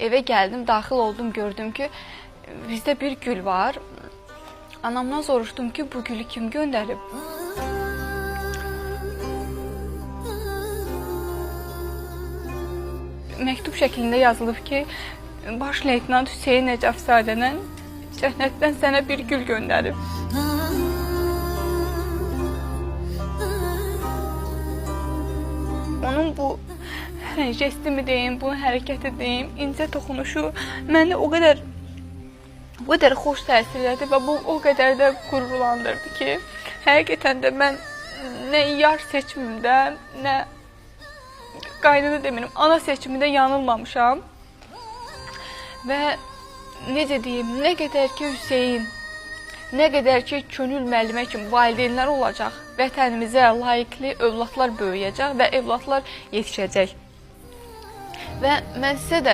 Eve gəldim, daxil oldum, gördüm ki, bizdə bir gül var. Anamdan soruşdum ki, bu gülü kim göndərib? Məktub şəklində yazılıb ki, Baş Leytenant Hüseyin Nəcəfzadənin cənnətdən sənə bir gül göndərib. Onun bu jestimi deyim, bu hərəkəti deyim, incə toxunuşu məni o qədər xoş təsir edir və bu o qədər də qürurlandırdı ki, həqiqətən də mən nə yar seçimimdə, nə qaynını demirim, ana seçimində yanılmamışam. Və necə deyim, nə qədər ki Hüseyin, nə qədər ki Könül müəllimə kimi valideynlər olacaq, vətənimizə layiqli övladlar böyüyəcək və övladlar yetişəcək. Və mən sizə də